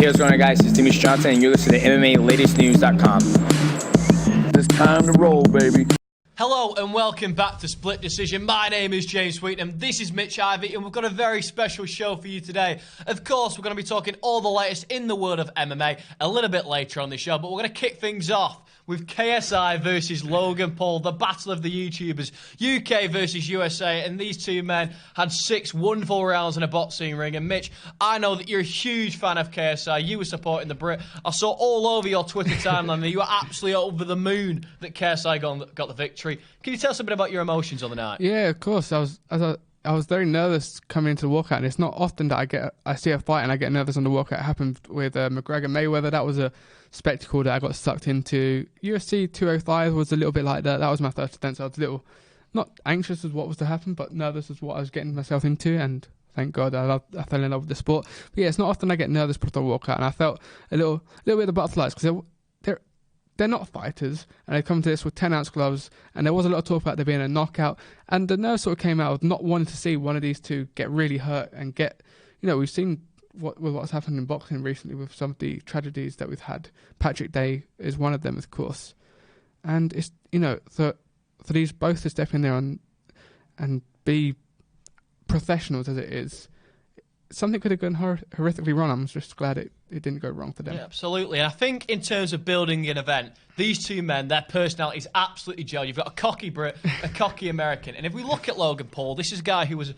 Hey, what's going on, guys? It's Dimitri Johnson, and you're listening to MMALatestNews.com. It's time to roll, baby. Hello and welcome back to Split Decision. My name is James Sweetenham, this is Mitch Ivey, and we've got a very special show for you today. Of course, we're going to be talking all the latest in the world of MMA a little bit later on the show, but we're going to kick things off with KSI versus Logan Paul, the battle of the YouTubers, UK versus USA, and these two men had 6 wonderful rounds in a boxing ring. And Mitch, I know that you're a huge fan of KSI. You were supporting the Brit. I saw all over your Twitter timeline that you were absolutely over the moon that KSI got the victory. Can you tell us a bit about your emotions on the night? Yeah, of course. I was very nervous coming into the walkout, and it's not often that I see a fight and I get nervous on the walkout. It happened with McGregor Mayweather. That was a spectacle that I got sucked into. UFC 205 was a little bit like that. That was my first attempt, so I was a little not anxious as what was to happen, but nervous as what I was getting myself into. And thank God I fell in love with the sport. But yeah, it's not often I get nervous before the walkout, and I felt a little bit of the butterflies because they're not fighters, and they come to this with 10-ounce gloves, and there was a lot of talk about there being a knockout, and the nerves sort of came out of not wanting to see one of these two get really hurt and get, we've seen what's happened in boxing recently with some of the tragedies that we've had. Patrick Day is one of them, of course, and it's, for these both to step in there and be professionals as it is, something could have gone horrifically wrong. I'm just glad it didn't go wrong for them. Yeah, absolutely. And I think in terms of building an event, these two men, their personalities absolutely gel. You've got a cocky Brit, a cocky American. And if we look at Logan Paul, this is a guy who was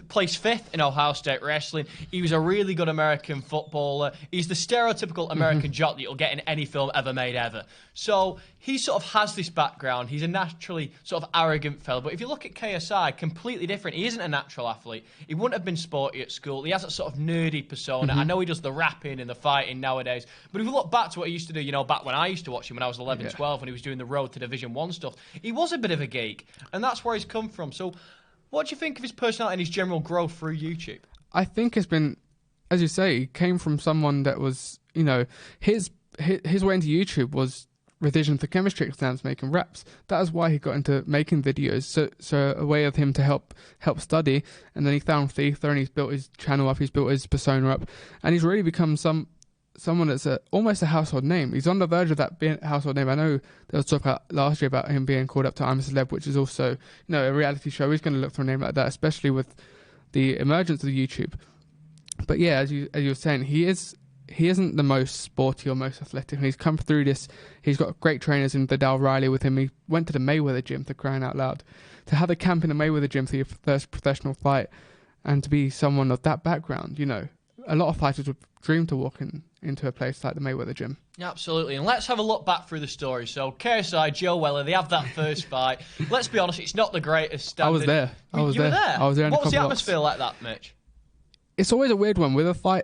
placed 5th in Ohio State Wrestling. He was a really good American footballer. He's the stereotypical American jock that you'll get in any film ever made ever. So he sort of has this background. He's a naturally sort of arrogant fella. But if you look at KSI, completely different. He isn't a natural athlete. He wouldn't have been sporty at school. He has that sort of nerdy persona. I know he does the rapping and the fighting nowadays. But if you look back to what he used to do, back when I used to watch him when I was 11, 12, when he was doing the road to Division 1 stuff, he was a bit of a geek. And that's where he's come from. So what do you think of his personality and his general growth through YouTube? I think it's been, as you say, he came from someone that was, his way into YouTube was revision for chemistry exams, making raps. That is why he got into making videos. So a way of him to help study. And then he found FIFA, and he's built his channel up, he's built his persona up, and he's really become someone that's almost a household name. He's on the verge of that being a household name. I know there was talk about last year about him being called up to I'm a Celeb, which is also, a reality show. He's going to look for a name like that, especially with the emergence of YouTube. But yeah, as you were saying, he isn't the most sporty or most athletic, and he's come through this. He's got great trainers in Vidal Riley with him. He went to the Mayweather gym, for crying out loud. To have a camp in the Mayweather gym for your first professional fight, and to be someone of that background, a lot of fighters would dream to walk into a place like the Mayweather gym. Yeah, absolutely. And let's have a look back through the story. So KSI, Joe Weller, they have that first fight. Let's be honest, it's not the greatest standard. I was there. You were there? I was there. What was the atmosphere like that, Mitch? It's always a weird one with a fight.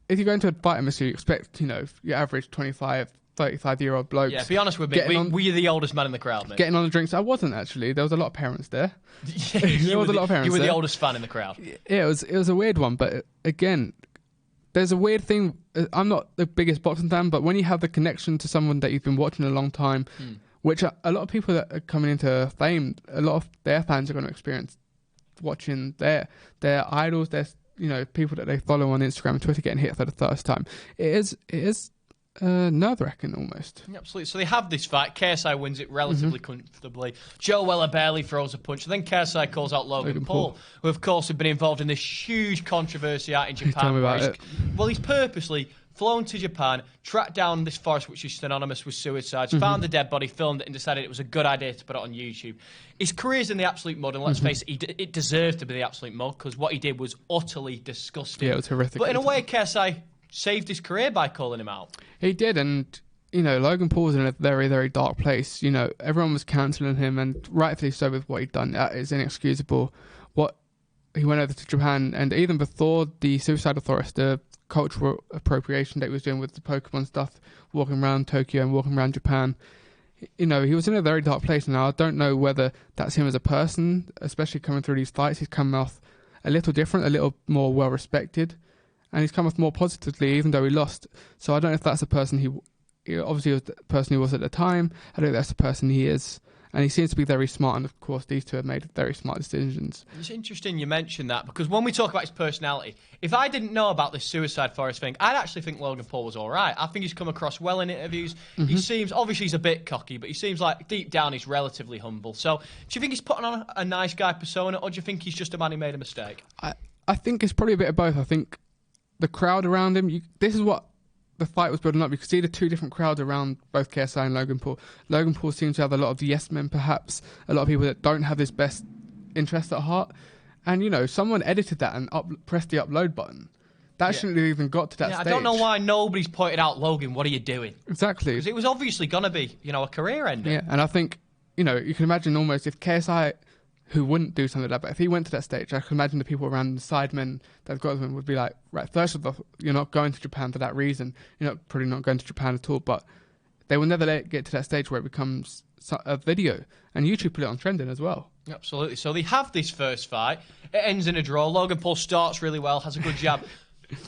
If you go into a fight atmosphere, you expect, your average 25, 35-year-old blokes. Yeah, be honest with me. Were you the oldest man in the crowd, mate? Getting on the drinks. I wasn't, actually. There was a lot of parents there. Yeah, there was a lot of parents You were there. the oldest fan in the crowd. Yeah, it was a weird one. But again, there's a weird thing. I'm not the biggest boxing fan, but when you have the connection to someone that you've been watching a long time, which a lot of people that are coming into fame, a lot of their fans are going to experience watching their idols, their people that they follow on Instagram and Twitter getting hit for the first time. It is nerve-wracking almost. Absolutely. So they have this fight. KSI wins it relatively comfortably. Joe Weller barely throws a punch. And then KSI calls out Logan Paul, who of course have been involved in this huge controversy out in Japan. Tell me about it. Well, he's purposely flown to Japan, tracked down this forest which is synonymous with suicides, found the dead body, filmed it, and decided it was a good idea to put it on YouTube. His career's in the absolute mud, and let's face it, it deserved to be the absolute mud, because what he did was utterly disgusting. Yeah, it was horrific. But in a way, KSI saved his career by calling him out. He did, and Logan Paul was in a very, very dark place. Everyone was cancelling him, and rightfully so with what he'd done. That is inexcusable. He went over to Japan, and even before the suicidal thoughts, the cultural appropriation that he was doing with the Pokemon stuff, walking around Tokyo and walking around Japan, he was in a very dark place. Now, I don't know whether that's him as a person, especially coming through these fights. He's come off a little different, a little more well-respected, and he's come off more positively, even though he lost. So I don't know if that's the person he obviously was the person he was at the time. I don't know if that's the person he is And he seems to be very smart, and of course these two have made very smart decisions. It's interesting you mentioned that, because when we talk about his personality, if I didn't know about this Suicide Forest thing, I'd actually think Logan Paul was all right. I think he's come across well in interviews. He seems, obviously he's a bit cocky, but he seems like deep down he's relatively humble. So do you think he's putting on a nice guy persona, or do you think he's just a man who made a mistake? I think it's probably a bit of both. I think the crowd around him, this is what the fight was building up. You could see the two different crowds around both KSI and Logan Paul. Logan Paul seems to have a lot of yes men, perhaps, a lot of people that don't have his best interest at heart. And, you know, someone edited that and pressed the upload button. That shouldn't have even got to that stage. I don't know why nobody's pointed out, Logan, what are you doing? Exactly. Because it was obviously going to be, you know, a career ender. Yeah, and I think, you know, you can imagine almost if KSI, who wouldn't do something like that, but if he went to that stage, I can imagine the people around the sidemen that got him would be like, right, first of all, you're not going to Japan for that reason. You're probably not going to Japan at all, but they will never let it get to that stage where it becomes a video. And YouTube put it on trending as well. Absolutely. So they have this first fight. It ends in a draw. Logan Paul starts really well, has a good jab.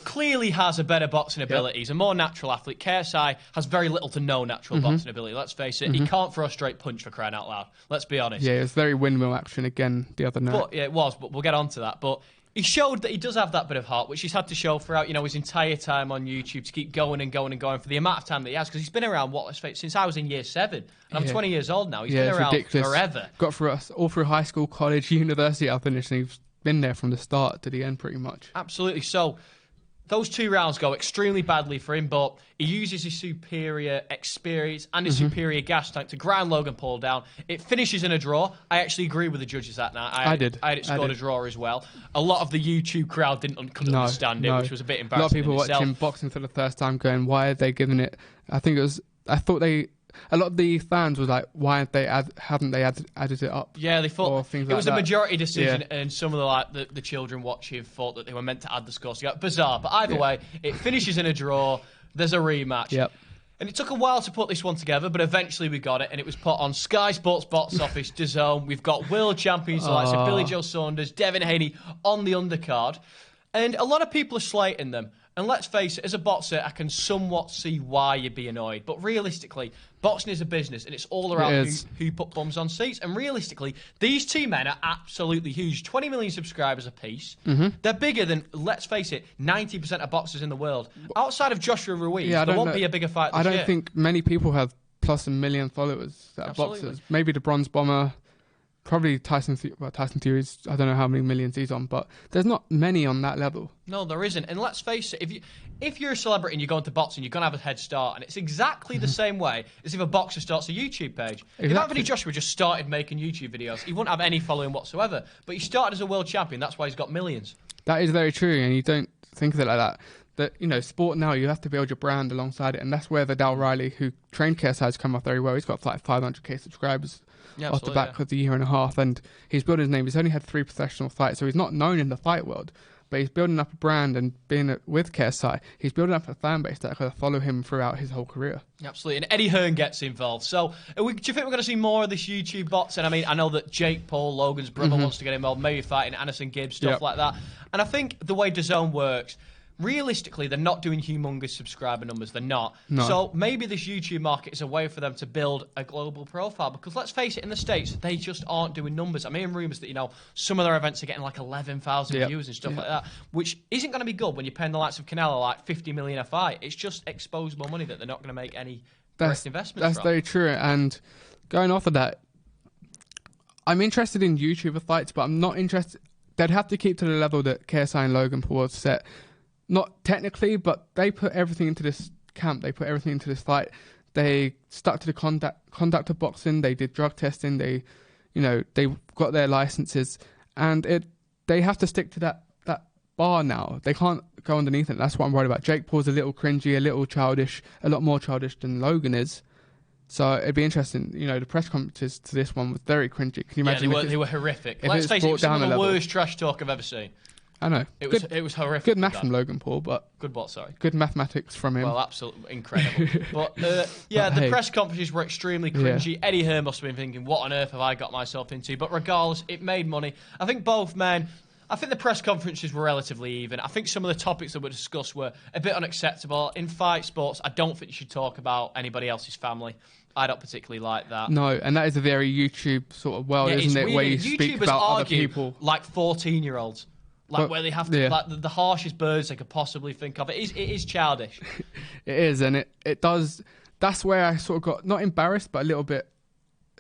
Clearly has a better boxing ability. He's a more natural athlete. KSI has very little to no natural boxing ability. Let's face it. He can't throw a straight punch, for crying out loud. Let's be honest. Yeah, it was very windmill action again the other night. But, yeah, it was, but we'll get on to that. But he showed that he does have that bit of heart, which he's had to show throughout, you know, his entire time on YouTube to keep going and going and going for the amount of time that he has, because he's been around, let's face it, since I was in year 7. And I'm 20 years old now. He's been around ridiculous. Forever. Got through us all through high school, college, university, I finished, and he's been there from the start to the end pretty much. Absolutely. So those 2 rounds go extremely badly for him, but he uses his superior experience and his superior gas tank to grind Logan Paul down. It finishes in a draw. I actually agree with the judges that night. I had it scored a draw as well. A lot of the YouTube crowd couldn't understand it, which was a bit embarrassing. A lot of people watching boxing for the first time going, why are they giving it? A lot of the fans was like, why haven't they added it up? Yeah, they thought it was a majority decision, and some of the children watching thought that they were meant to add the score. So bizarre, but either way, it finishes in a draw. There's a rematch. Yep. And it took a while to put this one together, but eventually we got it, and it was put on Sky Sports box office, DAZN. We've got world champions like Billy Joe Saunders, Devin Haney on the undercard, and a lot of people are slating them. And let's face it, as a boxer, I can somewhat see why you'd be annoyed. But realistically, boxing is a business, and it's all around who put bums on seats. And realistically, these two men are absolutely huge. 20 million subscribers apiece. They're bigger than, let's face it, 90% of boxers in the world. Outside of Joshua Ruiz, there won't be a bigger fight this year. I don't think many people have plus 1 million followers that are boxers. Maybe the Bronze Bomber. Probably Tyson Fury's, I don't know how many millions he's on, but there's not many on that level. No, there isn't. And let's face it, if you're a celebrity and you go into boxing, you're going to have a head start. And it's exactly the same way as if a boxer starts a YouTube page. Exactly. If Anthony Joshua just started making YouTube videos, he wouldn't have any following whatsoever. But he started as a world champion. That's why he's got millions. That is very true, and you don't think of it like that. That, you know, sport now, you have to build your brand alongside it. And that's where the Dal Riley, who trained KSI, has come off very well. He's got like 500k subscribers. Off the back of the year and a half, and he's built his name. He's only had 3 professional fights, so he's not known in the fight world, but he's building up a brand, and being with KSI, he's building up a fan base that will follow him throughout his whole career. Absolutely, and Eddie Hearn gets involved. So do you think we're going to see more of this YouTube boxing? I mean, I know that Jake Paul, Logan's brother, wants to get involved, maybe fighting Anderson Gibbs, stuff like that. And I think the way DAZN works, realistically, they're not doing humongous subscriber numbers. They're not. No. So maybe this YouTube market is a way for them to build a global profile, because let's face it, in the States, they just aren't doing numbers. I'm hearing rumours that, you know, some of their events are getting like 11,000 views and stuff like that, which isn't going to be good when you're paying the likes of Canelo like 50 million a fight. It's just exposable money that they're not going to make any direct investments That's from. Very true. And going off of that, I'm interested in YouTuber fights, but I'm not interested. They'd have to keep to the level that KSI and Logan Paul have set. Not technically, but they put everything into this camp. They put everything into this fight. They stuck to the conduct of boxing. They did drug testing. They got their licenses, and they have to stick to that bar now. They can't go underneath it. That's what I'm worried about. Jake Paul's a little cringy, a little childish, a lot more childish than Logan is. So it'd be interesting. You know, the press conferences to this one was very cringy. Can you imagine? They were horrific. Let's face it, it was some of the worst trash talk I've ever seen. I know. It was horrific. Good math from Logan Paul, but... Good what, sorry? Good mathematics from him. Well, absolutely incredible. But the press conferences were extremely cringy. Eddie Hearn must have been thinking, what on earth have I got myself into? But regardless, it made money. I think both men... I think the press conferences were relatively even. I think some of the topics that were discussed were a bit unacceptable. In fight sports, I don't think you should talk about anybody else's family. I don't particularly like that. No, and that is a very YouTube sort of world, isn't it? Weird. Where you YouTubers speak about other argue people. like 14-year-olds. Like, where they have to, yeah. like, the harshest words they could possibly think of. It is childish. It is, and it does. That's where I sort of got, not embarrassed, but a little bit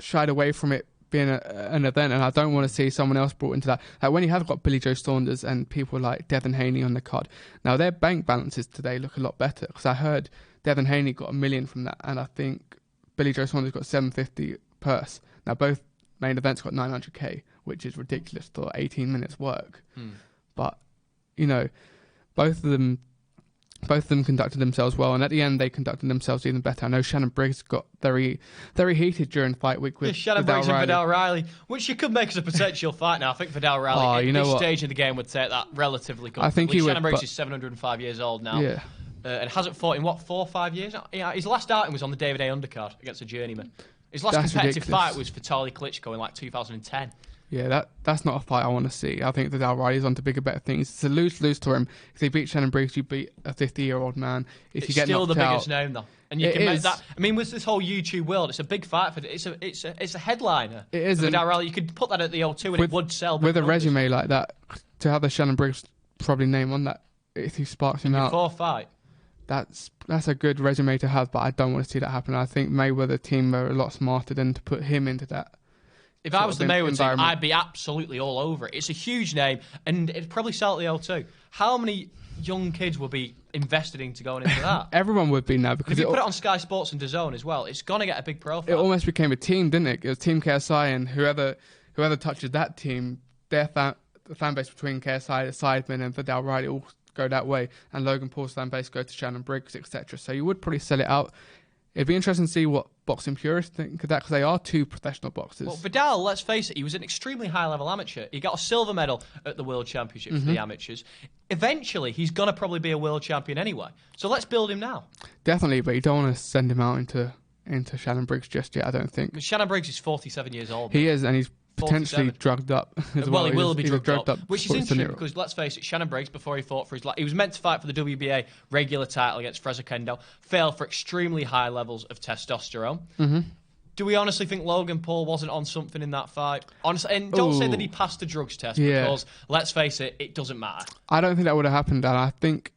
shied away from it being an event, and I don't want to see someone else brought into that. Like when you have got Billy Joe Saunders and people like Devin Haney on the card, now their bank balances today look a lot better, because I heard Devin Haney got $1 million from that, and I think Billy Joe Saunders got $750 purse. Now both main events got $900K, which is ridiculous for 18 minutes work. But you know, both of them conducted themselves well, and at the end they conducted themselves even better. I know Shannon Briggs got very, very heated during fight week with Shannon Briggs and Vidal Riley, which you could make as a potential fight now. I think Vidal Riley at this stage of the game would take that relatively comfortably. I think he Shannon would, Briggs is 705 years old now. Yeah. And hasn't fought in, 4 or 5 years? Yeah, his last outing was on the David A. undercard against a journeyman. His last competitive fight was Vitaly Klitschko in like 2010. Yeah, that's not a fight I want to see. I think Vidal Riley's on to bigger, better things. It's a lose-lose to him. If you beat Shannon Briggs, you beat a 50-year-old man. If you get still the knocked biggest out, name, though. And you can make that. I mean, with this whole YouTube world, it's a big fight for. It's a headliner. It is. Vidal Riley, you could put that at the O2 and it would sell. With a resume like that, to have the Shannon Briggs probably name on that, if he sparks him out. 4 fight. That's a good resume to have, but I don't want to see that happen. I think Mayweather team are a lot smarter than to put him into that. If I was the Mayweather team, I'd be absolutely all over it. It's a huge name, and it'd probably sell at the O2. How many young kids will be invested into going into that? Everyone would be now, because if you put it on Sky Sports and DAZN as well, it's gonna get a big profile. It almost became a team, didn't it? It was Team KSI, and whoever touches that team, the fan base between KSI, the Sidemen, and Vidal Riley all go that way, and Logan Paul's fan base go to Shannon Briggs, etc. So you would probably sell it out. It'd be interesting to see what boxing purists think of that, because they are two professional boxers. Well, Vidal, let's face it, he was an extremely high-level amateur. He got a silver medal at the World Championship for the amateurs. Eventually, he's going to probably be a world champion anyway. So let's build him now. Definitely, but you don't want to send him out into Shannon Briggs just yet, I don't think. Shannon Briggs is 47 years old. He is, and he's potentially 47. drugged up as well. He will be drugged up. Which is interesting, scenario. because let's face it, Shannon Briggs, before he fought for his life, he was meant to fight for the WBA regular title against Fraser Kendo, failed for extremely high levels of testosterone. Do we honestly think Logan Paul wasn't on something in that fight? Honestly, and don't say that he passed the drugs test, because let's face it, it doesn't matter. I don't think that would have happened, and I think,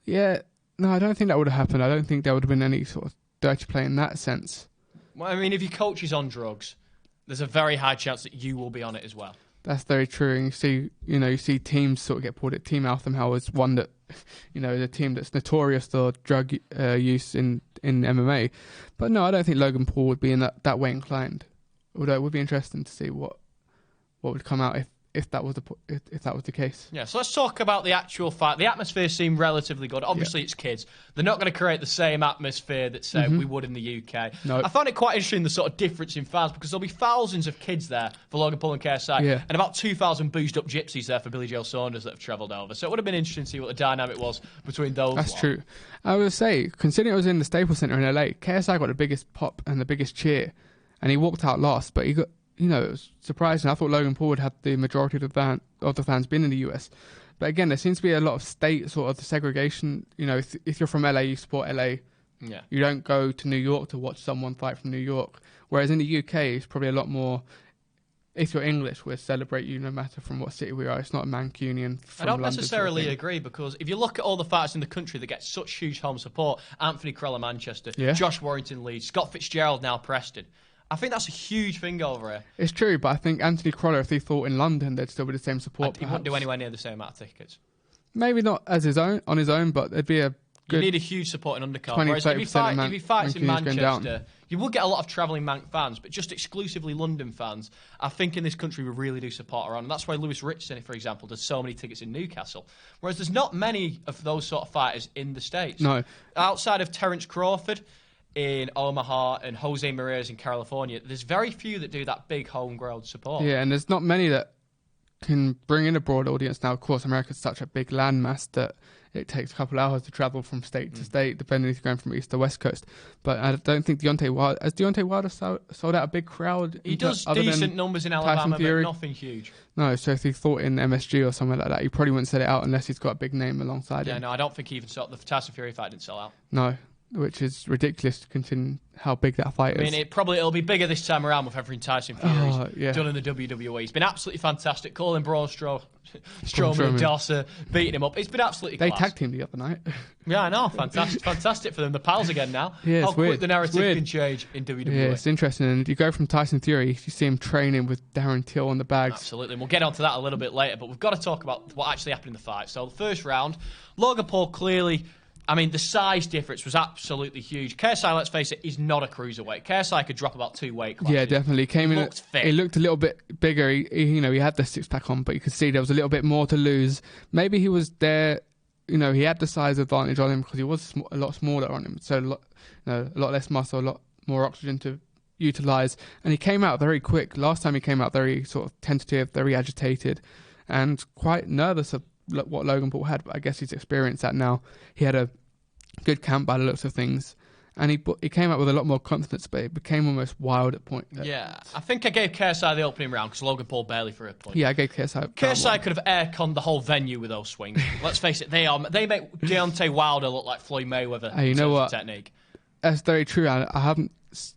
I don't think that would have happened. I don't think there would have been any sort of dirty play in that sense. Well, I mean, if your coach is on drugs, there's a very high chance that you will be on it as well. That's very true. And you see teams sort of get pulled at. Team Altham is one that, the team that's notorious for drug use in MMA. But no, I don't think Logan Paul would be in that way inclined. Although it would be interesting to see what would come out if that was the case. Yeah, so let's talk about the actual fight. The atmosphere seemed relatively good. Obviously, it's kids. They're not going to create the same atmosphere that we would in the UK. No. I found it quite interesting, the sort of difference in fans, because there'll be thousands of kids there for Logan Paul and KSI, and about 2,000 boozed up gypsies there for Billy Joe Saunders that have travelled over. So it would have been interesting to see what the dynamic was between those. That's true. I would say, considering it was in the Staples Center in LA, KSI got the biggest pop and the biggest cheer, and he walked out last, but he got... it was surprising. I thought Logan Paul would have the majority of the fans been in the US. But again, there seems to be a lot of state sort of segregation. If you're from LA, you support LA. Yeah. You don't go to New York to watch someone fight from New York. Whereas in the UK, it's probably a lot more... If you're English, we'll celebrate you no matter from what city we are. It's not a Mancunian from I don't London necessarily sort of agree, because if you look at all the fighters in the country that get such huge home support, Anthony Crowell Manchester, Josh Warrington Leeds, Scott Fitzgerald now Preston, I think that's a huge thing over here. It's true, but I think Anthony Croller, if he fought in London, there'd still be the same support. He wouldn't do anywhere near the same amount of tickets. Maybe not on his own, but there'd be a good... You need a huge supporting undercard. Whereas if he fights in Manchester, you would get a lot of travelling Manc fans, but just exclusively London fans, I think in this country we really do support our own. And that's why Lewis Richardson, for example, does so many tickets in Newcastle. Whereas there's not many of those sort of fighters in the States. No. Outside of Terence Crawford in Omaha and Jose Marias in California, there's very few that do that big homegrown support. Yeah, and there's not many that can bring in a broad audience now. Of course, America's such a big landmass that it takes a couple of hours to travel from state to state, depending if you're going from east to west coast. But I don't think Deontay Wilder sold out a big crowd? He does decent numbers in Alabama, but nothing huge. No, so if he fought in MSG or somewhere like that, he probably wouldn't sell it out unless he's got a big name alongside him. Yeah, no, I don't think he even sold... The Tyson Fury fight didn't sell out. No, which is ridiculous considering how big that fight is. I mean, it'll be bigger this time around with everything Tyson Fury's done in the WWE. He's been absolutely fantastic. Calling Braun Strowman and Dawson, beating him up. It's been absolutely They class. tag teamed the other night. Yeah, I know. Fantastic for them. They're pals again now. Yeah, how quick weird. the narrative can change in WWE. Yeah, it's interesting. And you go from Tyson Fury, you see him training with Darren Till on the bags. Absolutely. And we'll get onto that a little bit later, but we've got to talk about what actually happened in the fight. So the first round, Logan Paul clearly... I mean, the size difference was absolutely huge. KSI, let's face it, is not a cruiserweight. KSI could drop about 2 weight classes. Yeah, definitely. He looked a little bit bigger. He had the six-pack on, but you could see there was a little bit more to lose. Maybe he was there, he had the size advantage on him because he was a lot smaller on him. So, a lot less muscle, a lot more oxygen to utilise. And he came out very quick. Last time he came out very sort of tentative, very agitated, and quite nervous of what Logan Paul had, but I guess he's experienced that now. He had a good camp by the looks of things, and he came out with a lot more confidence, but it became almost wild at point. Yeah, I think I gave KSI the opening round because Logan Paul barely threw a punch. Yeah, I gave KSI. KSI could have air-conned the whole venue with those swings. Let's face it, they make Deontay Wilder look like Floyd Mayweather in terms of technique. That's very true. I haven't.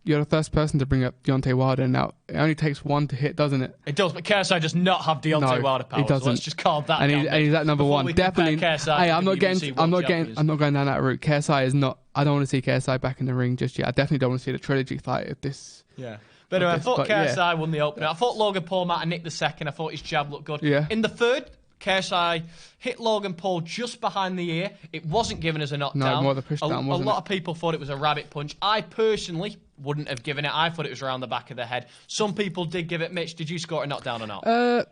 You're the first person to bring up Deontay Wilder. Now it only takes one to hit, doesn't it? It does, but KSI does not have Deontay Wilder powers. He doesn't. So let's just calm that down. And he's at number one. Definitely. Hey, I'm not going down that route. KSI is not. I don't want to see KSI back in the ring just yet. I definitely don't want to see the trilogy fight if this. Yeah. But anyway, I thought KSI won the opener. I thought Logan Paul might have nicked the second. I thought his jab looked good. Yeah. In the third, KSI hit Logan Paul just behind the ear. It wasn't given as a knockdown. No, more of a pushdown, wasn't it? A lot of people thought it was a rabbit punch. I personally wouldn't have given it. I thought it was around the back of the head. Some people did give it. Mitch, did you score a knockdown or not?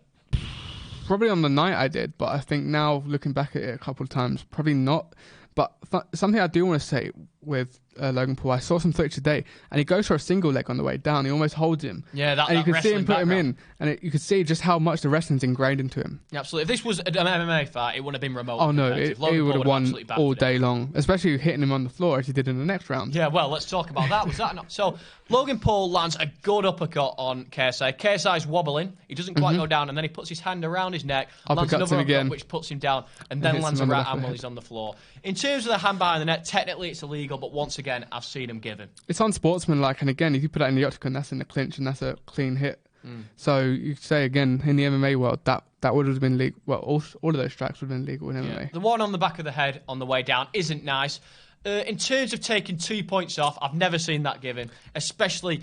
Probably on the night I did, but I think now looking back at it a couple of times, probably not. But something I do want to say with Logan Paul, I saw some footage today, and he goes for a single leg on the way down. He almost holds him. Yeah, and you can see him put him in, and you can see just how much the wrestling's ingrained into him. Yeah, absolutely. If this was an MMA fight, it wouldn't have been remote. Oh no, he would have won all day long, especially hitting him on the floor as he did in the next round. Yeah, well, let's talk about that. Was that not? So Logan Paul lands a good uppercut on KSI. KSI's wobbling. He doesn't quite go down, and then he puts his hand around his neck, lands another uppercut, which puts him down, and then lands a right hand while he's on the floor. In terms of the hand behind the net, technically it's illegal, but once again, I've seen him given. It's unsportsmanlike, and again, if you put that in the octagon, that's in the clinch, and that's a clean hit. So you say again, in the MMA world, that would have been legal. Well, all of those strikes would have been legal in MMA. The one on the back of the head on the way down isn't nice. In terms of taking 2 points off, I've never seen that given, especially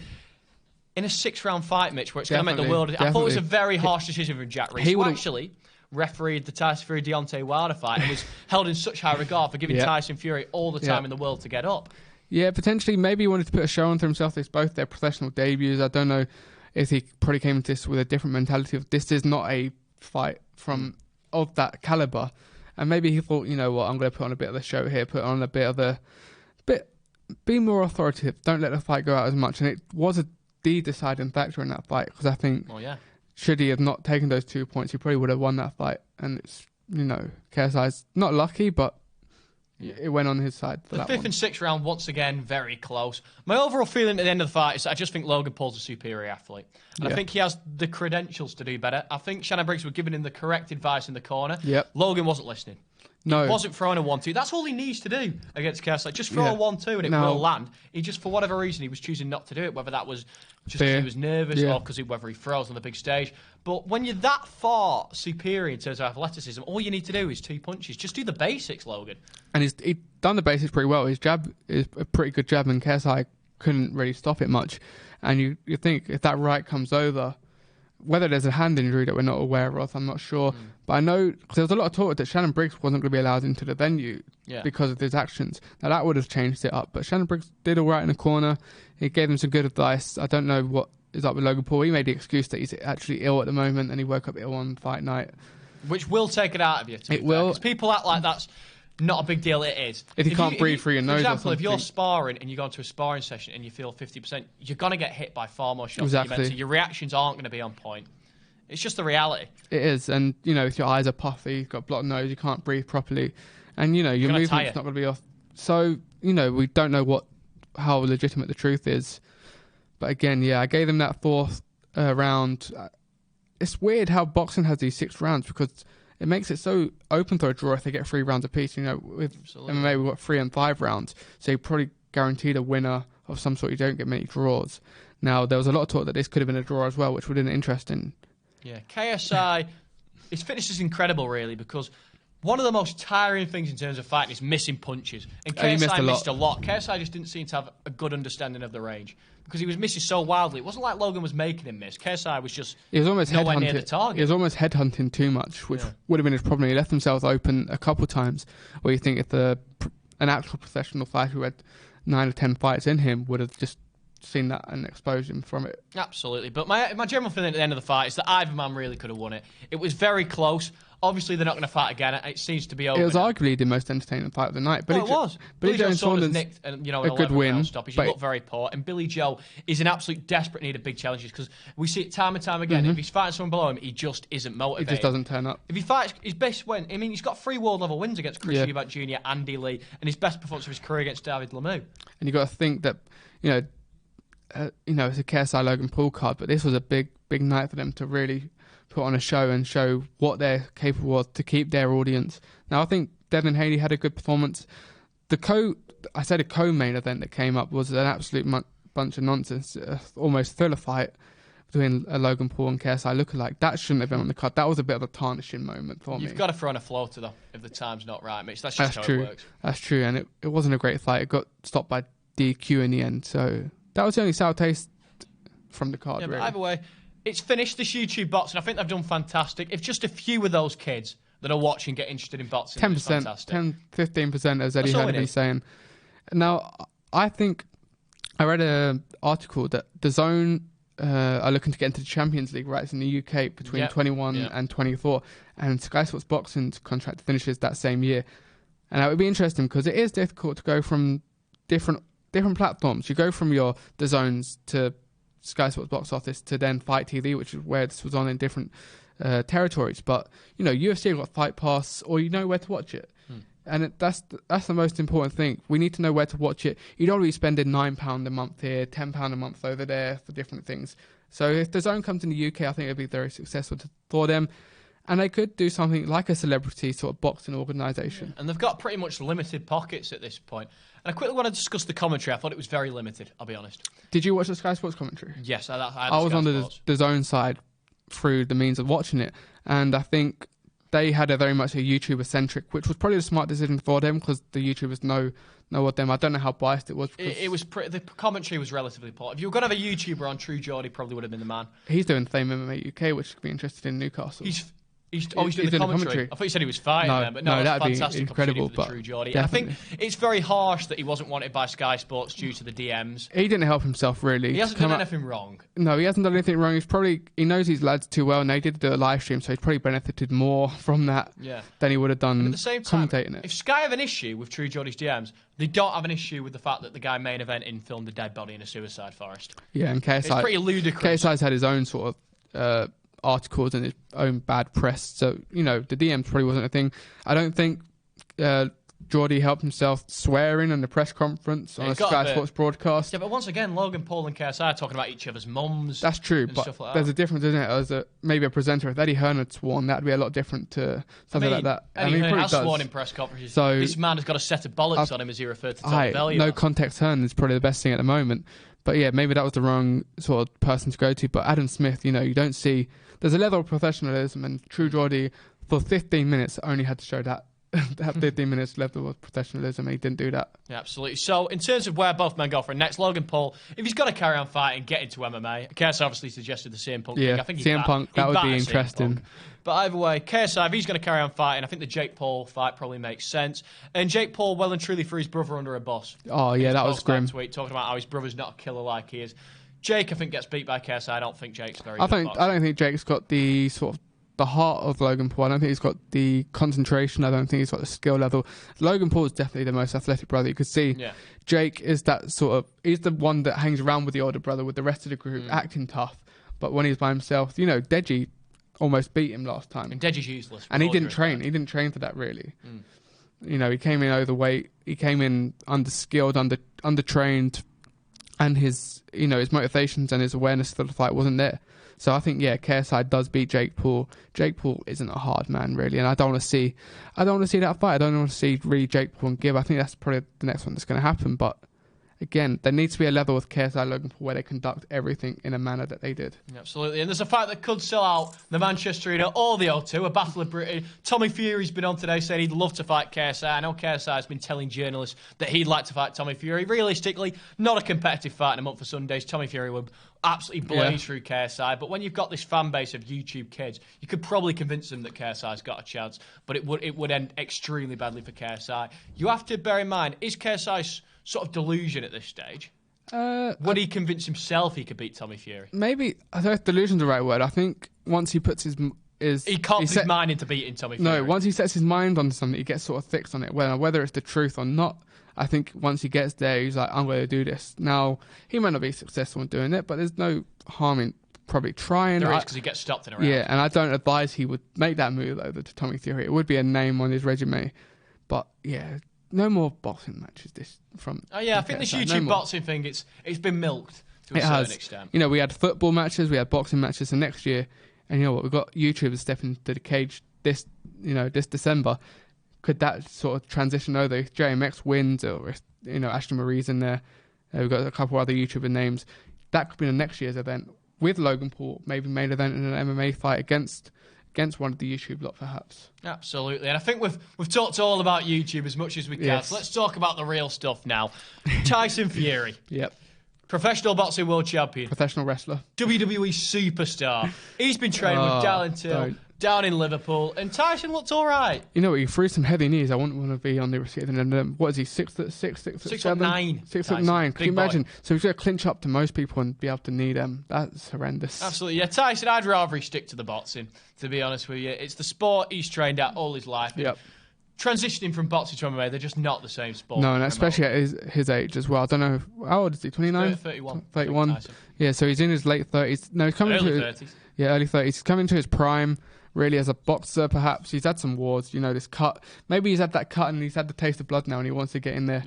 in a 6-round fight, Mitch, where it's going to make the world. I thought it was a very harsh decision from Jack Reese, who actually refereed the Tyson Fury Deontay Wilder fight and was held in such high regard for giving Tyson Fury all the time in the world to get up. Yeah, potentially. Maybe he wanted to put a show on for himself. It's both their professional debuts. I don't know if he probably came into this with a different mentality of this is not a fight of that caliber. And maybe he thought, you know what, I'm going to put on a bit of the show here, put on a bit of be more authoritative. Don't let the fight go out as much. And it was the deciding factor in that fight because I think should he have not taken those 2 points, he probably would have won that fight. And it's, KSI's not lucky, but it went on his side for the fifth and sixth round, once again, very close. My overall feeling at the end of the fight is I just think Logan Paul's a superior athlete. And I think he has the credentials to do better. I think Shannon Briggs were giving him the correct advice in the corner. Logan wasn't listening. No. He wasn't throwing a 1-2. That's all he needs to do against KSI. Just throw a 1-2 and it will land. He just, for whatever reason, he was choosing not to do it, whether that was just because he was nervous or because whether he froze on the big stage. But when you're that far superior in terms of athleticism, all you need to do is 2 punches. Just do the basics, Logan. And he's done the basics pretty well. His jab is a pretty good jab, and KSI couldn't really stop it much. And you think if that right comes over, whether there's a hand injury that we're not aware of, I'm not sure. But I know, because there was a lot of talk that Shannon Briggs wasn't going to be allowed into the venue because of his actions. Now, that would have changed it up. But Shannon Briggs did all right in the corner. He gave him some good advice. I don't know what is up with Logan Paul. He made the excuse that he's actually ill at the moment and he woke up ill on fight night. Which will take it out of you. It will. Because people act like that's not a big deal. It is. If you can't breathe through your nose. For example, if you're sparring and you go into a sparring session and you feel 50%, you're going to get hit by far more shots than you meant to. Your reactions aren't going to be on point. It's just the reality. It is. And, if your eyes are puffy, you've got a blocked nose, you can't breathe properly, and, your movement's not going to be off. So, we don't know how legitimate the truth is. But again, I gave them that fourth round. It's weird how boxing has these 6 rounds because it makes it so open for a draw if they get 3 rounds apiece. You know, with MMA we've got 3 and 5 rounds, so you're probably guaranteed a winner of some sort. You don't get many draws. Now there was a lot of talk that this could have been a draw as well, which would have been interesting. Yeah, KSI, his fitness is incredible, really, because one of the most tiring things in terms of fighting is missing punches. And KSI missed a lot. KSI just didn't seem to have a good understanding of the range because he was missing so wildly. It wasn't like Logan was making him miss. KSI was just nowhere near the target. He was almost headhunting too much, which would have been his problem. He left himself open a couple of times where you think if an actual professional fighter who had 9 or 10 fights in him would have just seen that and exposed him from it. Absolutely. But my general feeling at the end of the fight is that either man really could have won it. It was very close. Obviously, they're not going to fight again. It seems to be over. It was arguably the most entertaining fight of the night. It was. Billy Joe Saunders nicked a good win. Stoppage. He looked very poor. And Billy Joe is in absolute desperate need of big challenges because we see it time and time again. If he's fighting someone below him, he just isn't motivated. He just doesn't turn up. If he fights his best win, I mean, he's got 3 world level wins against Chris Eubank Jr., Andy Lee, and his best performance of his career against David Lemieux. And you've got to think that, it's a KSI Logan Paul card, but this was a big night for them to really put on a show and show what they're capable of to keep their audience. Now, I think Devin Haney had a good performance. A co-main event that came up was an absolute bunch of nonsense, almost thriller fight between Logan Paul and KSI lookalike. That shouldn't have been on the card. That was a bit of a tarnishing moment for me. You've got to throw in a floater, though, if the time's not right, Mitch. That's just how it works. That's true, and it wasn't a great fight. It got stopped by DQ in the end, so that was the only sour taste from the card, really. But either way, it's finished, this YouTube boxing. I think they've done fantastic. If just a few of those kids that are watching get interested in boxing, 10%, 10-15%, as Eddie heard me saying. Now, I think I read an article that the Zone are looking to get into the Champions League rights in the UK between 21 and 24, and Sky Sports Boxing's contract finishes that same year. And that would be interesting because it is difficult to go from different platforms. You go from your The Zones to Sky Sports Box Office to then Fight TV, which is where this was on in different territories. But UFC have got Fight Pass, or you know where to watch it, and that's the most important thing. We need to know where to watch it. You don't want to be spending £9 a month here, £10 a month over there for different things. So if the Zone comes in the UK, I think it'll be very successful for them. And they could do something like a celebrity sort of boxing organisation. And they've got pretty much limited pockets at this point. And I quickly want to discuss the commentary. I thought it was very limited, I'll be honest. Did you watch the Sky Sports commentary? Yes, I was on the Zone side through the means of watching it. And I think they had a very much a YouTuber-centric, which was probably the smart decision for them because the YouTubers know what them. I don't know how biased it was. The commentary was relatively poor. If you were going to have a YouTuber on, True Geordie probably would have been the man. He's doing Fame MMA UK, which could be interested in Newcastle. He's doing the commentary. I thought you said he was fighting there, but no, that's fantastic. Incredible, for the True Geordie. And I think it's very harsh that he wasn't wanted by Sky Sports due to the DMs. He didn't help himself, really. He hasn't done anything wrong. No, he hasn't done anything wrong. He knows these lads too well, and they did do a live stream, so he's probably benefited more from that than he would have done at the same time, commentating it. If Sky have an issue with True Geordie's DMs, they don't have an issue with the fact that the guy main eventing filmed a dead body in a suicide forest. Yeah, and KSI... It's pretty ludicrous. KSI's had his own sort of... articles and his own bad press, so the DMs probably wasn't a thing. I don't think Geordie helped himself swearing in the press conference on a Sky Sports broadcast. Yeah, but once again, Logan Paul and KSI are talking about each other's mums. That's true, but like there's a difference, isn't it? As maybe a presenter, if Eddie Hearn had sworn, that'd be a lot different to something like that. Eddie Hearn has sworn in press conferences. So this man has got a set of bollocks on him, as he referred to Tony Bellew. No context Hearn is probably the best thing at the moment. But yeah, maybe that was the wrong sort of person to go to. But Adam Smith, you don't see... There's a level of professionalism, and True Geordie, for 15 minutes, only had to show that 15 minutes level of professionalism, and he didn't do that. Yeah, absolutely. So, in terms of where both men go for next, Logan Paul, if he's got to carry on fighting, get into MMA. KSI obviously suggested the CM Punk thing. I think CM Punk, that would be interesting. But either way, KSI, if he's going to carry on fighting, I think the Jake Paul fight probably makes sense. And Jake Paul well and truly threw his brother under a bus. Oh, yeah, that was grim. Tweet, talking about how his brother's not a killer like he is. Jake, I think, gets beat by KSI. I don't think Jake's very good. I don't think Jake's got the sort of the heart of Logan Paul. I don't think he's got the concentration. I don't think he's got the skill level. Logan Paul is definitely the most athletic brother. You could see Jake is that sort of... He's the one that hangs around with the older brother, with the rest of the group, acting tough. But when he's by himself, Deji almost beat him last time. And Deji's useless. And he didn't train. He didn't train for that, really. He came in overweight. He came in underskilled, undertrained. And his motivations and his awareness for the fight wasn't there. So I think KSI does beat Jake Paul. Jake Paul isn't a hard man really, and I don't want to see that fight. I don't want to see really Jake Paul and Gibb. I think that's probably the next one that's going to happen. But again, there needs to be a level with KSI Logan Paul where they conduct everything in a manner that they did. Absolutely. And there's a fight that could sell out the Manchester Arena or the O2, a battle of Britain. Tommy Fury's been on today saying he'd love to fight KSI. I know KSI has been telling journalists that he'd like to fight Tommy Fury. Realistically, not a competitive fight in a month for Sundays. Tommy Fury would absolutely blaze through KSI. But when you've got this fan base of YouTube kids, you could probably convince them that KSI's got a chance. But it would end extremely badly for KSI. You have to bear in mind, is KSI's sort of delusion at this stage? Would he convince himself he could beat Tommy Fury? Maybe. I don't know if delusion's the right word. I think once he puts he can't put his mind into beating Tommy Fury. No, once he sets his mind on something, he gets sort of fixed on it. Whether it's the truth or not, I think once he gets there, he's like, I'm going to do this. Now, he might not be successful in doing it, but there's no harm in probably trying. There is, because he gets stopped in a round. Yeah, and I don't advise he would make that move over to Tommy Fury. It would be a name on his resume. But yeah, no more boxing matches from. Oh yeah, I think this YouTube boxing thing, it's been milked to a certain extent. You know, we had football matches, we had boxing matches, and next year, and you know what, we've got YouTubers stepping into the cage this December. Could that sort of transition over if JMX wins, or if Ashton Marie's in there? We've got a couple other YouTuber names. That could be the next year's event with Logan Paul, maybe main event in an MMA fight against one of the YouTube lot, perhaps. Absolutely, and I think we've talked all about YouTube as much as we can. Yes. So let's talk about the real stuff now. Tyson Fury. Yep. Professional boxing world champion. Professional wrestler. WWE superstar. He's been training with Darren Till down in Liverpool, and Tyson looked all right. You know what? He threw some heavy knees. I wouldn't want to be on the receiving end of them. What is he, 6'6", 6'7"? 6'9". 6'9". Can you imagine? Boy. So he's going to clinch up to most people and be able to knee them. That's horrendous. Absolutely. Yeah, Tyson, I'd rather he stick to the boxing, to be honest with you. It's the sport he's trained at all his life. Yep. Transitioning from boxing to MMA, they're just not the same sport. No, and especially at his age as well. I don't know, how old is he, 29? 31. 31. Yeah, so he's in his late 30s. No, he's coming early to 30s. Yeah, early 30s. He's coming to his prime, really, as a boxer, perhaps. He's had some wars, this cut. Maybe he's had that cut and he's had the taste of blood now and he wants to get in there,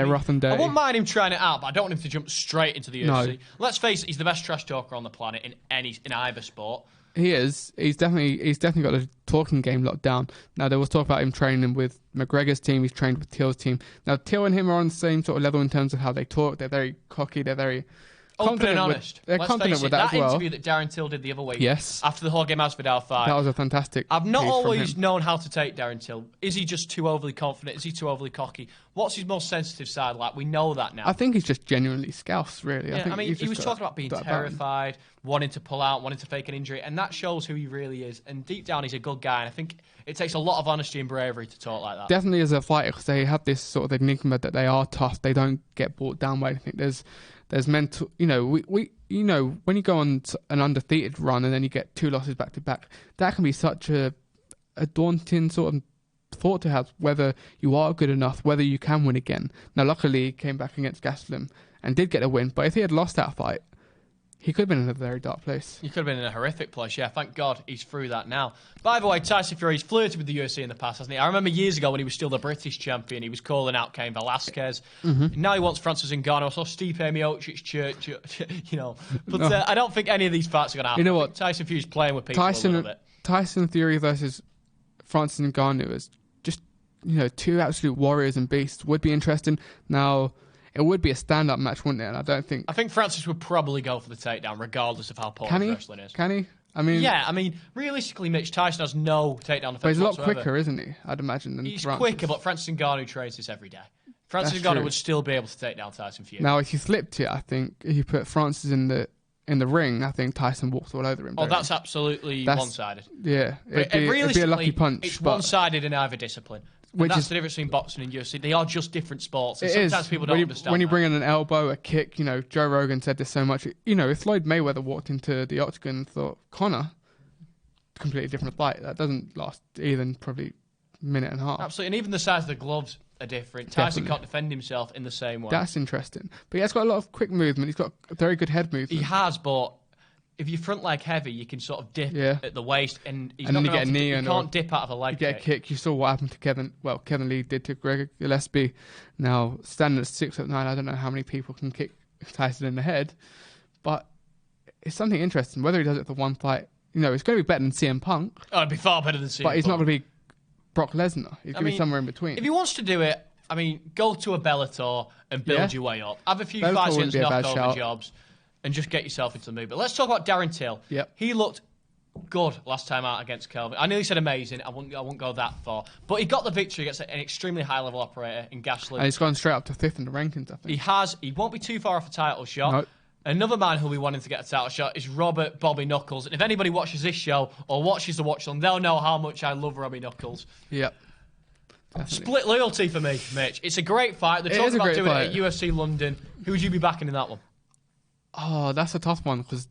rough and dirty. I won't mind him trying it out, but I don't want him to jump straight into the UFC. No. Let's face it, he's the best trash talker on the planet in either sport. He is. He's definitely got a talking game locked down. Now, there was talk about him training with McGregor's team. He's trained with Till's team. Now, Till and him are on the same sort of level in terms of how they talk. They're very cocky. They're very open and honest. They're confident with that as well. That interview that Darren Till did the other week, yes, after the Jorge Masvidal fight, that was a fantastic. I've not always known how to take Darren Till. Is he just too overly confident? Is he too overly cocky? What's his most sensitive side like? We know that now. I think he's just genuinely scouse, really. Yeah, I mean, he was talking about being terrified, wanting to pull out, wanting to fake an injury, and that shows who he really is. And deep down, he's a good guy, and I think it takes a lot of honesty and bravery to talk like that. Definitely as a fighter, because they have this sort of enigma that they are tough. They don't get brought down by anything. There's mental, when you go on an undefeated run and then you get 2 losses back to back, that can be such a daunting sort of thought to have, whether you are good enough, whether you can win again. Now, luckily, he came back against Gastelum and did get a win, but if he had lost that fight, he could have been in a very dark place. He could have been in a horrific place, yeah. Thank God he's through that now. By the way, Tyson Fury's flirted with the UFC in the past, hasn't he? I remember years ago when he was still the British champion, he was calling out Cain Velasquez. Mm-hmm. Now he wants Francis Ngannou. I saw Stipe Miocic, But no. I don't think any of these fights are going to happen. You know what? Tyson Fury's playing with people a little bit. Tyson Fury versus Francis Ngannou is just, 2 absolute warriors and beasts. Would be interesting. Now, it would be a stand-up match, wouldn't it? And I think Francis would probably go for the takedown, regardless of how poor his wrestling is. Can he? Realistically, Mitch, Tyson has no takedown defense. But he's a lot quicker, isn't he? I'd imagine. Than he's Francis. Quicker, but Francis Ngannou trains this every day. Francis Ngannou would still be able to take down Tyson Fury. Now, if you flipped it, I think if you put Francis in the ring, I think Tyson walks all over him. Oh, that's absolutely one-sided. Yeah, it'd be a lucky punch. It's one-sided in either discipline. That's the difference between boxing and UFC. They are just different sports. And sometimes people don't understand when you bring in an elbow, a kick, Joe Rogan said this so much. If Floyd Mayweather walked into the octagon and thought, Conor, completely different fight. That doesn't last even probably a minute and a half. Absolutely. And even the size of the gloves are different. Tyson can't defend himself in the same way. That's interesting. But he has got a lot of quick movement. He's got a very good head movement. He has, but if you're front leg heavy, you can sort of dip at the waist, and he's and not then you get a knee, you can't dip out of a leg. You get a kick. You saw what happened to Kevin Lee did to Gregor Gillespie. Now, standing at 6'9", I don't know how many people can kick Tyson in the head, but it's something interesting. Whether he does it for one fight, it's going to be better than CM Punk. Oh, it'd be far better than CM Punk. But he's not going to be Brock Lesnar. He's going to be somewhere in between. If he wants to do it, go to a Bellator and build your way up. Have a few fights against knockover jobs and just get yourself into the mood. But let's talk about Darren Till. Yep. He looked good last time out against Kelvin. I nearly said amazing. I won't go that far. But he got the victory against an extremely high-level operator in Gasly. And he's gone straight up to 5th in the rankings, I think. He has. He won't be too far off a title shot. Nope. Another man who'll be wanting to get a title shot is Robert Bobby Knuckles. And if anybody watches this show or watches the watch on, they'll know how much I love Robbie Knuckles. Yep. Definitely. Split loyalty for me, Mitch. It's a great fight. They're talking about doing it at UFC London. Who would you be backing in that one? Oh, that's a tough one because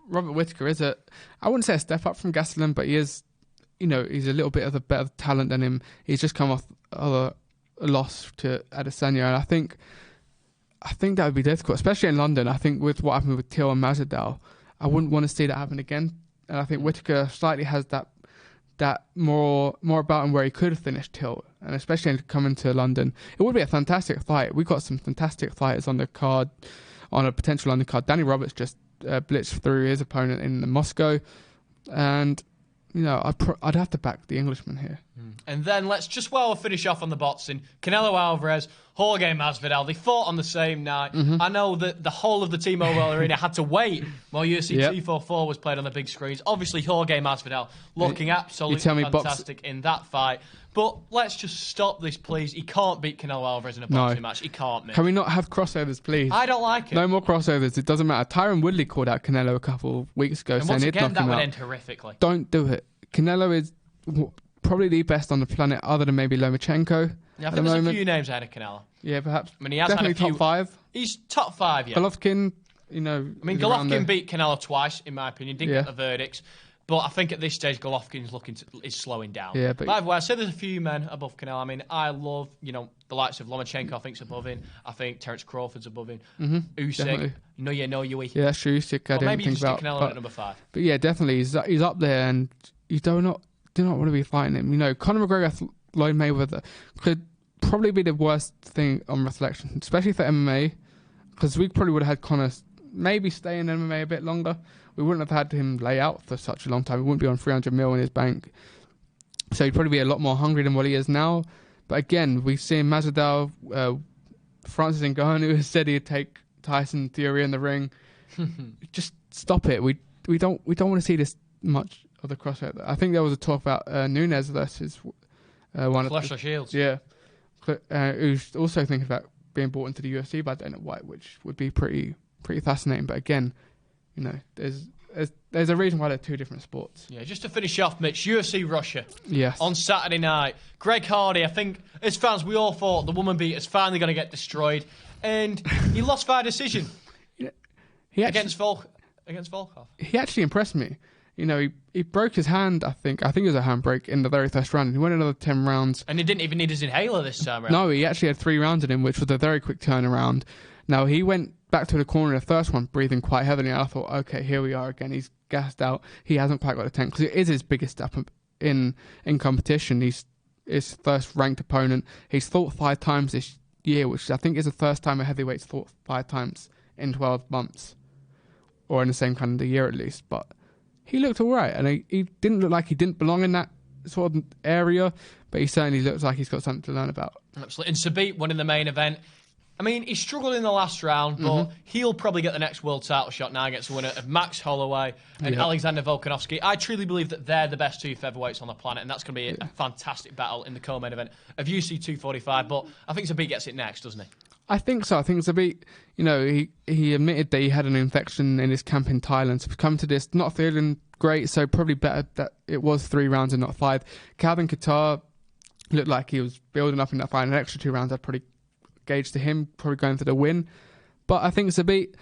Robert Whittaker is I wouldn't say a step up from Gastelum, but he is, he's a little bit of a better talent than him. He's just come off a loss to Adesanya, and I think that would be difficult, especially in London. I think with what happened with Till and Masvidal, I wouldn't want to see that happen again. And I think Whittaker slightly has that more about him where he could have finished Till, and especially coming to London. It would be a fantastic fight. We've got some fantastic fighters on the card, on a potential undercard. Danny Roberts just blitzed through his opponent in Moscow, and I'd have to back the Englishman here. And then let's just finish off on the boxing. Canelo Alvarez, Jorge Masvidal, they fought on the same night. Mm-hmm. I know that the whole of the T-Mobile Arena had to wait while UFC 244 was played on the big screens. Obviously, Jorge Masvidal looking absolutely fantastic in that fight. But let's just stop this, please. He can't beat Canelo Alvarez in a boxing match. He can't, Mitch. Can we not have crossovers, please? I don't like it. No more crossovers. It doesn't matter. Tyron Woodley called out Canelo a couple of weeks ago, saying he'd knock him out. That would end horrifically. Don't do it. Canelo is probably the best on the planet, other than maybe Lomachenko. Yeah, I think there's a few names ahead of Canelo. Yeah, perhaps. I mean, he has definitely had a few. top 5. He's top 5, yeah. Golovkin, Golovkin beat Canelo twice, in my opinion. Didn't get the verdicts. But I think at this stage, Golovkin's is slowing down. Yeah, but by the way, I said there's a few men above Canelo. I mean, I love, the likes of Lomachenko, I think's above him. I think Terence Crawford's above him. Mm-hmm, Usyk, Yui. Yeah, that's true. Usyk, I didn't think about. Canelo at number 5. But yeah, definitely, he's up there, and you do not want to be fighting him. Conor McGregor, Floyd Mayweather could probably be the worst thing on reflection, especially for MMA, because we probably would have had Conor maybe stay in MMA a bit longer. We wouldn't have had him lay out for such a long time. He wouldn't be on 300 mil in his bank. So he'd probably be a lot more hungry than what he is now. But again, we've seen Masvidal, Francis Ngannou has said he'd take Tyson Fury in the ring. Just stop it. We don't want to see this much of the crossover. I think there was a talk about Nunes versus one of Clash of Shields. Yeah. Who's also thinking about being brought into the UFC by Dana White, which would be pretty fascinating. But again, there's a reason why they're two different sports. Yeah, just to finish off, Mitch, UFC Russia. Yes. On Saturday night. Greg Hardy, I think, as fans, we all thought the woman beater's finally going to get destroyed. And he lost by decision. Against Volkov. He actually impressed me. He broke his hand, I think. I think it was a handbrake in the very first round. He went another 10 rounds. And he didn't even need his inhaler this time around. No, he actually had 3 rounds in him, which was a very quick turnaround. Now, he went back to the corner in the first one, breathing quite heavily. And I thought, okay, here we are again. He's gassed out. He hasn't quite got the tank because it is his biggest step in competition. He's his first ranked opponent. He's fought 5 times this year, which I think is the first time a heavyweight's fought 5 times in 12 months. Or in the same kind of year at least. But he looked all right. And he didn't look like he didn't belong in that sort of area. But he certainly looks like he's got something to learn about. Absolutely. And Sabit won in the main event. I mean, he struggled in the last round, but he'll probably get the next world title shot now against the winner of Max Holloway and Alexander Volkanovski. I truly believe that they're the best 2 featherweights on the planet, and that's going to be a fantastic battle in the co-main event of UFC 245. But I think Zabit gets it next, doesn't he? I think so. I think Zabit, he admitted that he had an infection in his camp in Thailand. So he's come to this not feeling great, so probably better that it was 3 rounds and not 5. Calvin Kattar looked like he was building up in that fight. An extra 2 rounds, I'd probably gauge to him probably going for the win. But I think Zabit,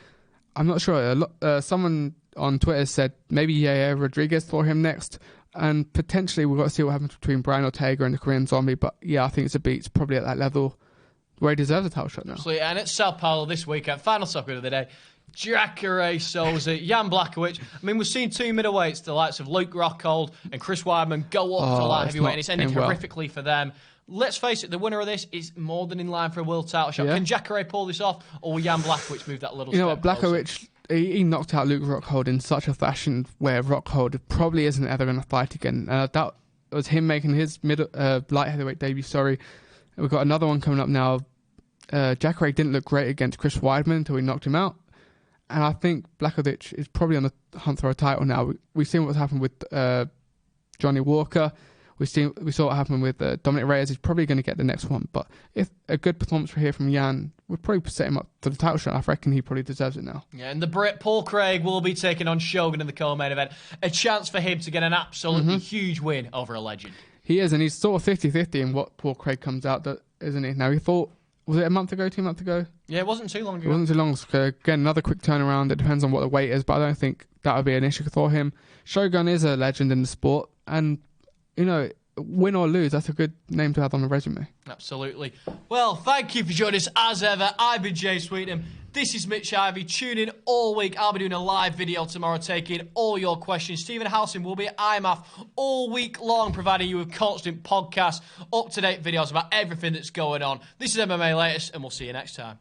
I'm not sure. Someone on Twitter said maybe Yair Rodriguez for him next, and potentially we've got to see what happens between Brian Ortega and the Korean Zombie. But yeah, I think Zabit's probably at that level where he deserves a title shot now. Absolutely. And at Sao Paulo this weekend, final soccer of the day, Jacare Souza, Jan Blachowicz. I mean, we've seen 2 middleweights, the likes of Luke Rockhold and Chris Weidman, go up to light heavyweight, and it's ended horrifically for them. Let's face it, the winner of this is more than in line for a world title shot. Yeah. Can Jacare pull this off, or will Jan Blachowicz move that little step what, Blachowicz he knocked out Luke Rockhold in such a fashion where Rockhold probably isn't ever going to fight again. That was him making his light heavyweight debut. Sorry, we've got another one coming up now. Jacare didn't look great against Chris Weidman until he knocked him out, and I think Blachowicz is probably on the hunt for a title now. We've seen what's happened with Johnny Walker. We saw what happened with Dominic Reyes. He's probably going to get the next one. But if a good performance here from Jan would probably set him up for the title shot, I reckon he probably deserves it now. Yeah, and the Brit Paul Craig will be taking on Shogun in the co-main event. A chance for him to get an absolutely huge win over a legend. He is, and he's sort of 50-50 in what Paul Craig comes out, isn't he? Now, he thought, was it a month ago, 2 months ago? Yeah, it wasn't too long ago. It wasn't too long. So again, another quick turnaround. It depends on what the weight is, but I don't think that would be an issue for him. Shogun is a legend in the sport, and, win or lose, that's a good name to have on the resume. Absolutely. Well, thank you for joining us as ever. I've been Jay Sweetenham. This is Mitch Ivy. Tune in all week. I'll be doing a live video tomorrow taking all your questions. Stephen Howson will be at IMAF all week long, providing you with constant podcasts, up-to-date videos about everything that's going on. This is MMA Latest, and we'll see you next time.